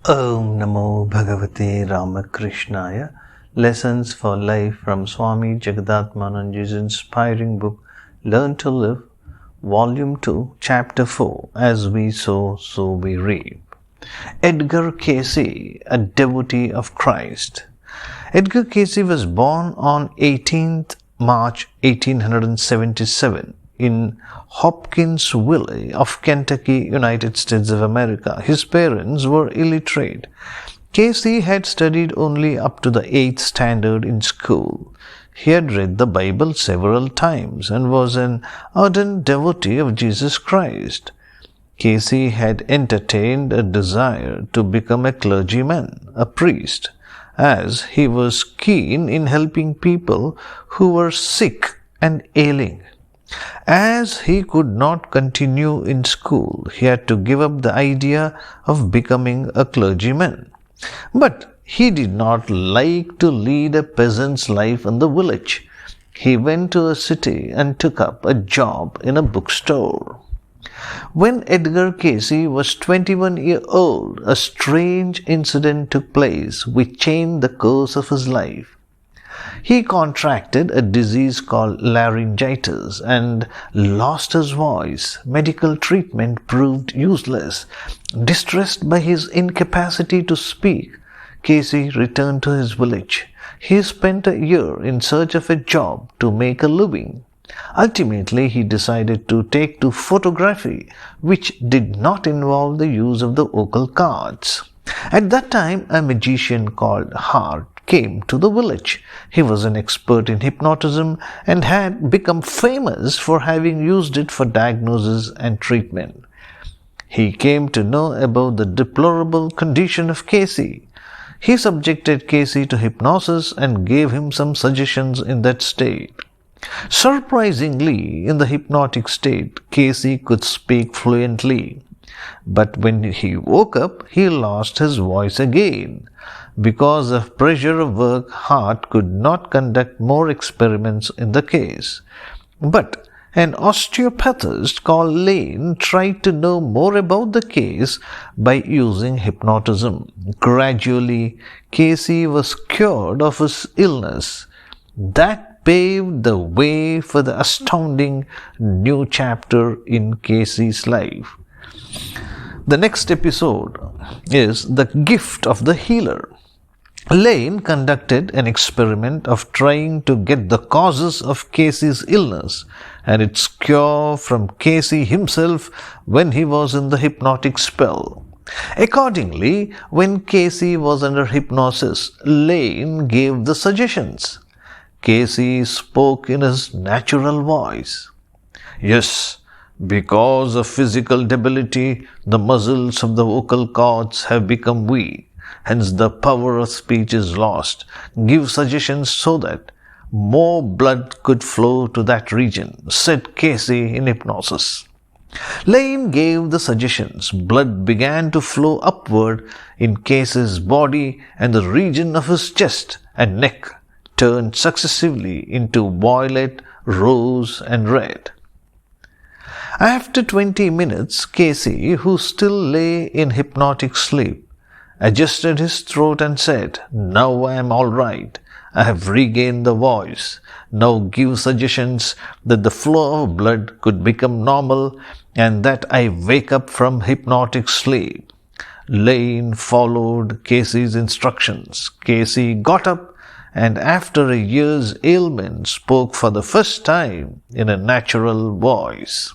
Om Namo Bhagavate Ramakrishnaya. Lessons for Life from Swami Jagadatmananji's inspiring book Learn to Live, Volume 2, Chapter 4. As we sow, so we reap. Edgar Cayce, a devotee of Christ. Edgar Cayce was born on 18th March 1877 in Hopkinsville of Kentucky, United States of America. His parents were illiterate. Cayce had studied only up to the 8th standard in school. He had read the Bible several times and was an ardent devotee of Jesus Christ. Cayce had entertained a desire to become a clergyman, a priest, as he was keen in helping people who were sick and ailing. As he could not continue in school, he had to give up the idea of becoming a clergyman. But he did not like to lead a peasant's life in the village. He went to a city and took up a job in a bookstore. When Edgar Cayce was 21 years old, a strange incident took place which changed the course of his life. He contracted a disease called laryngitis and lost his voice. Medical treatment proved useless. Distressed by his incapacity to speak, Cayce returned to his village. He spent a year in search of a job to make a living. Ultimately, he decided to take to photography, which did not involve the use of the vocal cords. At that time, a magician called Hart came to the village. He was an expert in hypnotism and had become famous for having used it for diagnosis and treatment. He came to know about the deplorable condition of Cayce. He subjected Cayce to hypnosis and gave him some suggestions in that state. Surprisingly, in the hypnotic state, Cayce could speak fluently. But when he woke up, he lost his voice again. Because of pressure of work, Hart could not conduct more experiments in the case. But an osteopathist called Lane tried to know more about the case by using hypnotism. Gradually, Cayce was cured of his illness. That paved the way for the astounding new chapter in Cayce's life. The next episode is The Gift of the Healer. Lane conducted an experiment of trying to get the causes of Cayce's illness and its cure from Cayce himself when he was in the hypnotic spell. Accordingly, when Cayce was under hypnosis, Lane gave the suggestions. Cayce spoke in his natural voice. Yes, because of physical debility, the muscles of the vocal cords have become weak. Hence the power of speech is lost. Give suggestions so that more blood could flow to that region, said Cayce in hypnosis. Lane gave the suggestions. Blood began to flow upward in Cayce's body, and the region of his chest and neck turned successively into violet, rose, and red. After 20 minutes, Cayce, who still lay in hypnotic sleep, adjusted his throat and said, "Now I am all right. I have regained the voice. Now give suggestions that the flow of blood could become normal and that I wake up from hypnotic sleep." Lane followed Cayce's instructions. Cayce got up and after a year's ailment spoke for the first time in a natural voice.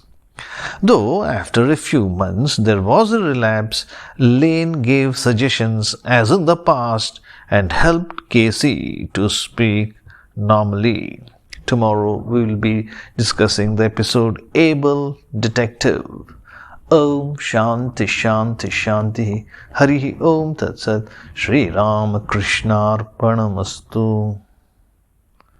Though after a few months there was a relapse, Lane gave suggestions as in the past and helped Cayce to speak normally. Tomorrow we will be discussing the episode Able Detective. Om Shanti Shanti Shanti Harihi Om Tat Sat Shri Ramakrishna Arpanamastu.